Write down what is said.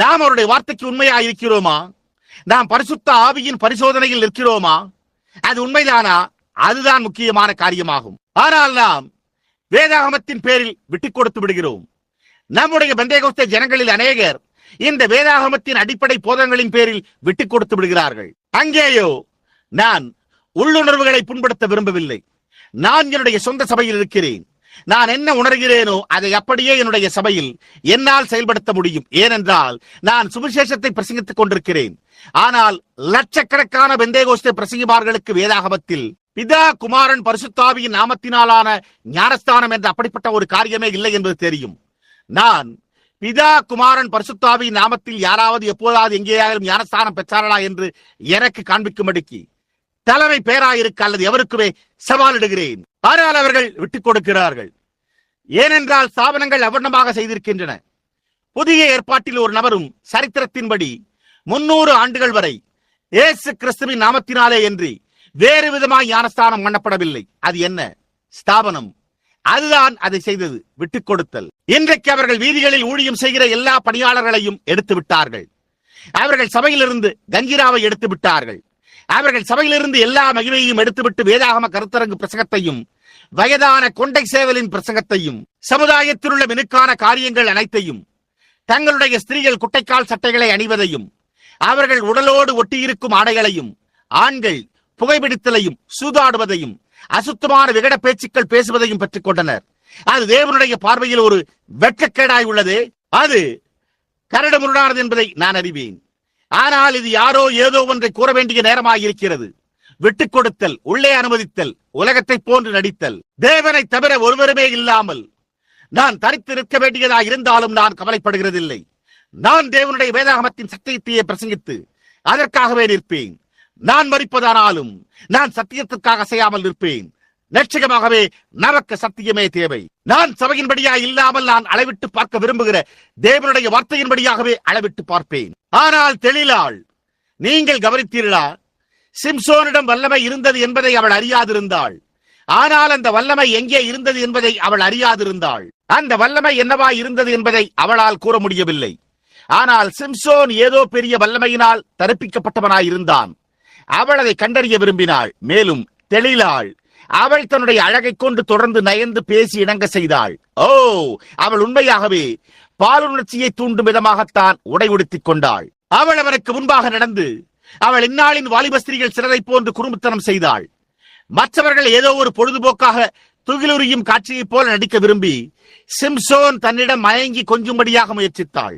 நாம் அவருடைய வார்த்தைக்கு உண்மையா இருக்கிறோமா? நாம் பரிசுத்த ஆவியின் பரிசோதனையில் நிற்கிறோமா? அது உண்மைதானா? அதுதான் முக்கியமான காரியமாகும். ஆனால் நாம் வேதாகமத்தின் பேரில் விட்டுக் கொடுத்து விடுகிறோம். நம்முடைய பெந்தேகோஸ்தே ஜனங்களில் அநேகர் இந்த வேதாகமத்தின் அடிப்படை போதனைகளின் பேரில் விட்டுக் கொடுத்து விடுகிறார்கள். அங்கேயோ நான் உள்ளுணர்வுகளை புண்படுத்த விரும்பவில்லை. நான் என்னுடைய சொந்த சபையில் இருக்கிறேன். நான் என்ன உணர்கிறேனோ அதை அப்படியே என்னுடைய சபையில் என்னால் செயல்படுத்த முடியும். ஏனென்றால் நான் சுவிசேஷத்தை பிரசங்கித்துக் கொண்டிருக்கிறேன். ஆனால் லட்சக்கணக்கான பெந்தேகோஸ்தே பிரசங்கிமார்களுக்கு வேதாகமத்தில் பிதா குமாரன் பரிசுத்தாவியின் நாமத்தினாலான ஞானஸ்தானம் என்ற அப்படிப்பட்ட ஒரு காரியமே இல்லை என்பது தெரியும். நான் பிதா குமாரன் பரிசுத்தாவியின் நாமத்தில் யாராவது எப்போதாவது எங்கேயாவது ஞானஸ்தானம் பெற்றார்களா என்று எனக்கு காண்பிக்கும்படிக்கு தலைமை பேராயிருக்க அல்லது எவருக்குமே சவாலிடுகிறேன். ஆனால் அவர்கள் விட்டுக் கொடுக்கிறார்கள். ஏனென்றால் ஸ்தாபனங்கள் அவர்ணமாக செய்திருக்கின்றன. புதிய ஏற்பாட்டில் ஒரு நபரும் சரித்திரத்தின்படி 300 ஆண்டுகள் வரை இயேசு கிறிஸ்துவின் நாமத்தினாலே என்று வேறு விதமாய் ஞானஸ்தானம் பண்ணப்படவில்லை. அது என்ன? ஸ்தாபனம். அதுதான் அதை செய்தது, விட்டுக் கொடுத்தல். இன்றைக்கு அவர்கள் வீதிகளில் ஊழியம் செய்கிற எல்லா பணியாளர்களையும் எடுத்து விட்டார்கள். அவர்கள் சபையிலிருந்து கஞ்சிராவை எடுத்து விட்டார்கள். அவர்கள் சபையிலிருந்து எல்லா மகிமையையும் எடுத்துவிட்டு வேதாகம கருத்தரங்கு பிரசங்கத்தையும் வயதான கொண்டை சேவலின் பிரசங்கத்தையும் சமுதாயத்தில் உள்ள மினுக்கான காரியங்கள் அனைத்தையும், தங்களுடைய ஸ்திரீகள் குட்டைக்கால் சட்டைகளை அணிவதையும், அவர்கள் உடலோடு ஒட்டியிருக்கும் ஆடைகளையும், ஆண்கள் புகைப்பிடித்தலையும் சூதாடுவதையும் அசுத்தமான விகட பேச்சுக்கள் பேசுவதையும் பெற்றுக் கொண்டனர். அது தேவனுடைய பார்வையில் ஒரு வெட்கக்கேடாய் உள்ளது. அது கரடுமுரடானது என்பதை நான் அறிவேன். ஆனால் இது யாரோ ஏதோ ஒன்றை கூற வேண்டிய நேரமாக இருக்கிறது. விட்டுக் கொடுத்தல், உள்ளே அனுமதித்தல், உலகத்தை போன்று நடித்தல். தேவனை தவிர ஒருவருமே இல்லாமல் நான் தரித்து நிற்க வேண்டியதாக இருந்தாலும் நான் கவலைப்படுகிறதில்லை. நான் தேவனுடைய வேதாகமத்தின் சத்தியத்தையே பிரசங்கித்து அதற்காகவே நிற்பேன். நான் மரிப்பதானாலும் நான் சத்தியத்திற்காக செய்யாமல் நிற்பேன். நிச்சயமாகவே நமக்கு சத்தியமே தேவை. நான் சபையின்படியா இல்லாமல் நான் அளவிட்டு பார்க்க விரும்புகிற தேவனுடைய வார்த்தையின்படியாகவே அளவிட்டு பார்ப்பேன். ஆனால் தெளிலாள், நீங்கள் கவனித்தீர்களா? சிம்சோனிடம் வல்லமை இருந்தது என்பதை அவள் அறியாதிருந்தாள். ஆனால் அந்த வல்லமை எங்கே இருந்தது என்பதை அவள் அறியாதிருந்தாள். அந்த வல்லமை என்னவா இருந்தது என்பதை அவளால் கூற முடியவில்லை. ஆனால் சிம்சோன் ஏதோ பெரிய வல்லமையினால் தரிப்பிக்கப்பட்டவனாய் இருந்தான். அவள் அதை கண்டறிய விரும்பினாள். மேலும் தெளிலாள், அவள் தன்னுடைய அழகை கொண்டு தொடர்ந்து நயந்து பேசி இணங்க செய்தாள். அவள் உண்மையாகவே பாலுணர்ச்சியை தூண்டும் விதமாகத்தான் உடை உடுத்திக் கொண்டாள். அவள் அவனுக்கு முன்பாக நடந்து அவள் இந்நாளின் வாலிபஸ்திரிகள் சிலரை போன்று குறும்புத்தனம் செய்தாள். மற்றவர்கள் ஏதோ ஒரு பொழுதுபோக்காக துகிலுரியும் காட்சியைப் போல நடிக்க விரும்பி சிம்சோன் தன்னிடம் மயங்கி கொஞ்சும்படியாக முயற்சித்தாள்.